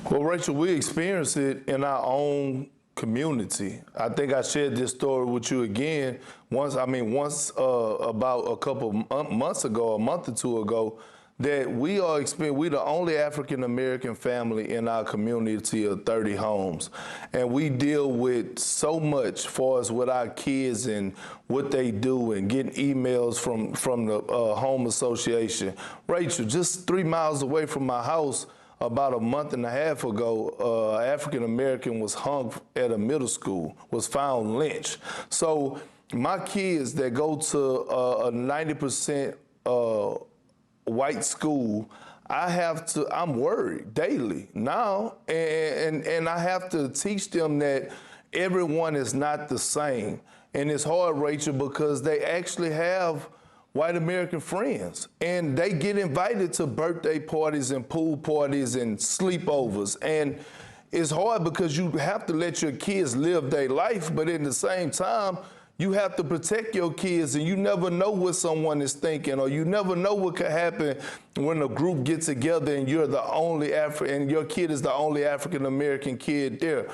Well, Rachel, we experience it in our own community. I think I shared this story with you again once about a couple months ago, a month or two ago, that we the only African American family in our community of 30 homes. And we deal with so much for us with our kids and what they do and getting emails from the home association. Rachel, just 3 miles away from my house, about a month and a half ago, African American was hung at a middle school, was found lynched. So my kids that go to a 90% white school, I'm worried daily now, and I have to teach them that everyone is not the same. And it's hard, Rachel, because they actually have white American friends, and they get invited to birthday parties and pool parties and sleepovers. And it's hard because you have to let your kids live their life, but at the same time, you have to protect your kids, and you never know what someone is thinking, or you never know what could happen when a group gets together and you're the only and your kid is the only African American kid there.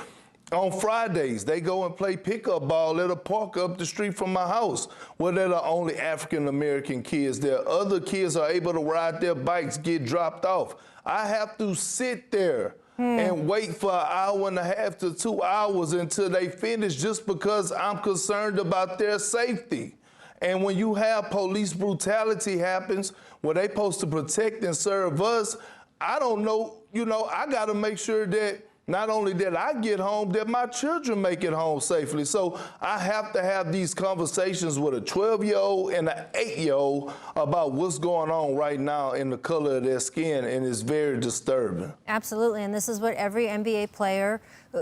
On Fridays, they go and play pickup ball at a park up the street from my house, where they're the only African-American kids there. Other kids are able to ride their bikes, get dropped off. I have to sit there and wait for an hour and a half to 2 hours until they finish, just because I'm concerned about their safety. And when you have police brutality happens, where they supposed to protect and serve us, I don't know, I gotta make sure that not only that I get home, that my children make it home safely. So I have to have these conversations with a 12-year-old and an 8-year-old about what's going on right now in the color of their skin, and it's very disturbing. Absolutely, and this is what every NBA player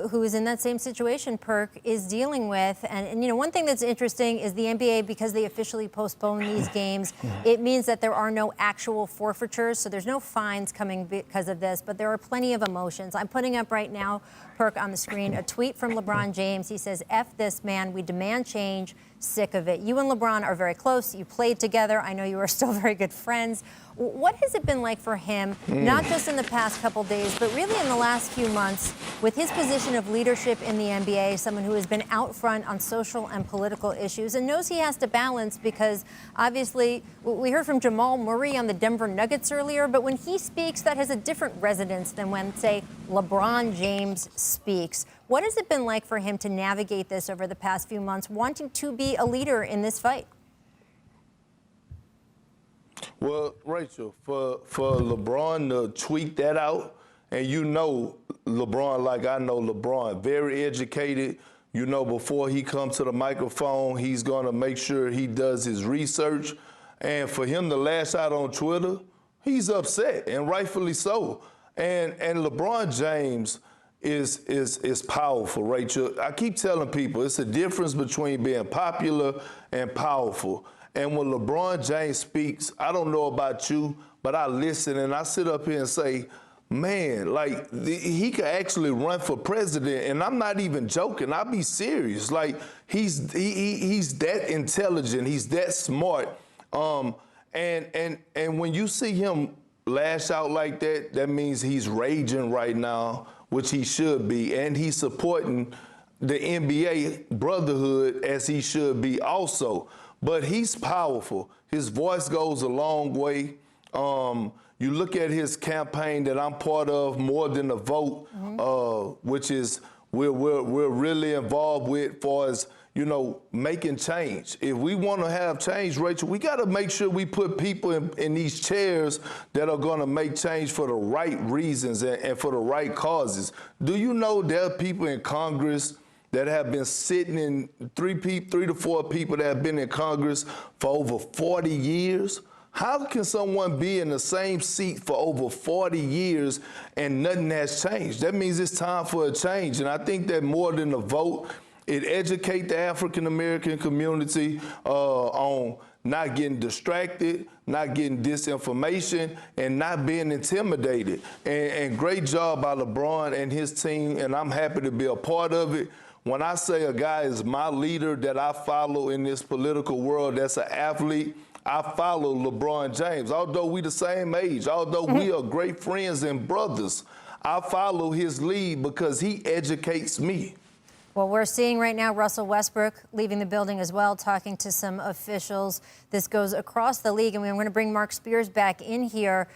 who is in that same situation, Perk, is dealing with. And one thing that's interesting is the NBA, because they officially postponed these games, it means that there are no actual forfeitures, so there's no fines coming because of this, but there are plenty of emotions. I'm putting up right now, Perk, on the screen, a tweet from LeBron James. He says, "F this man, we demand change, sick of it." You and LeBron are very close. You played together. I know you are still very good friends. What has it been like for him, not just in the past couple days, but really in the last few months, with his position of leadership in the NBA, someone who has been out front on social and political issues and knows he has to balance, because obviously we heard from Jamal Murray on the Denver Nuggets earlier, but when he speaks, that has a different resonance than when, say, LeBron James speaks. What has it been like for him to navigate this over the past few months, wanting to be a leader in this fight? Well, Rachel, for LeBron to tweet that out, and LeBron like I know LeBron, very educated. Before he comes to the microphone, he's going to make sure he does his research. And for him to lash out on Twitter, he's upset, and rightfully so. And LeBron James is powerful, Rachel. I keep telling people it's a difference between being popular and powerful. And when LeBron James speaks, I don't know about you, but I listen and I sit up here and say, man, he could actually run for president, and I'm not even joking. I'll be serious. Like, he's that intelligent, he's that smart. And when you see him lash out like that, that means he's raging right now, which he should be, and he's supporting the NBA brotherhood as he should be also. But he's powerful. His voice goes a long way. You look at his campaign that I'm part of, More Than a Vote, which is we're really involved with, far as making change. If we want to have change, Rachel, we got to make sure we put people in these chairs that are going to make change for the right reasons and for the right causes. Do you know there are people in Congress that have been sitting in, 3 to 4 people that have been in Congress for over 40 years? How can someone be in the same seat for over 40 years and nothing has changed? That means it's time for a change. And I think that More Than a Vote, it educates the African-American community on not getting distracted, not getting disinformation, and not being intimidated. And great job by LeBron and his team, and I'm happy to be a part of it. When I say a guy is my leader that I follow in this political world, that's an athlete, I follow LeBron James. Although we the same age, although we are great friends and brothers, I follow his lead because he educates me. Well, we're seeing right now Russell Westbrook leaving the building as well, talking to some officials. This goes across the league, and I'm going to bring Mark Spears back in here.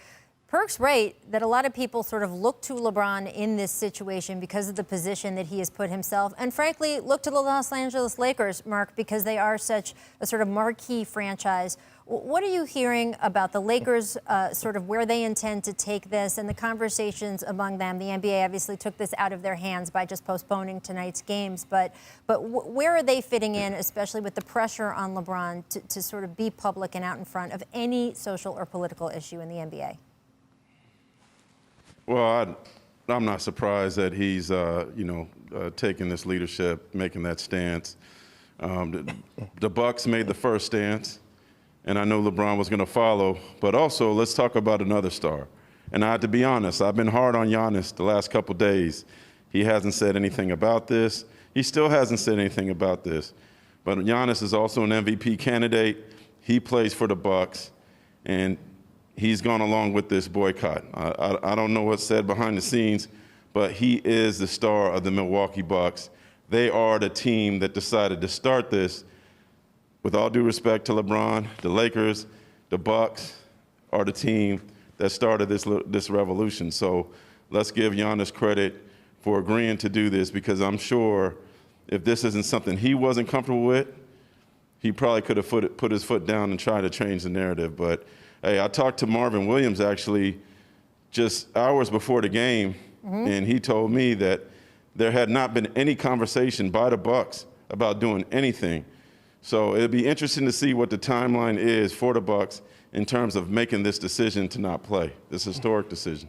Perk's right that a lot of people sort of look to LeBron in this situation because of the position that he has put himself, and frankly, look to the Los Angeles Lakers, Mark, because they are such a sort of marquee franchise. What are you hearing about the Lakers, sort of where they intend to take this and the conversations among them? The NBA obviously took this out of their hands by just postponing tonight's games, but where are they fitting in, especially with the pressure on LeBron to sort of be public and out in front of any social or political issue in the NBA? Well, I'm not surprised that he's, taking this leadership, making that stance. The Bucks made the first stance, and I know LeBron was going to follow. But also, let's talk about another star. And I have to be honest, I've been hard on Giannis the last couple days. He hasn't said anything about this. He still hasn't said anything about this. But Giannis is also an MVP candidate. He plays for the Bucks, and he's gone along with this boycott. I don't know what's said behind the scenes, but he is the star of the Milwaukee Bucks. They are the team that decided to start this. With all due respect to LeBron, the Lakers, the Bucks are the team that started this revolution. So let's give Giannis credit for agreeing to do this, because I'm sure if this isn't something he wasn't comfortable with, he probably could have put his foot down and tried to change the narrative. But hey, I talked to Marvin Williams actually just hours before the game, and he told me that there had not been any conversation by the Bucks about doing anything. So it'll be interesting to see what the timeline is for the Bucks in terms of making this decision to not play, this historic decision.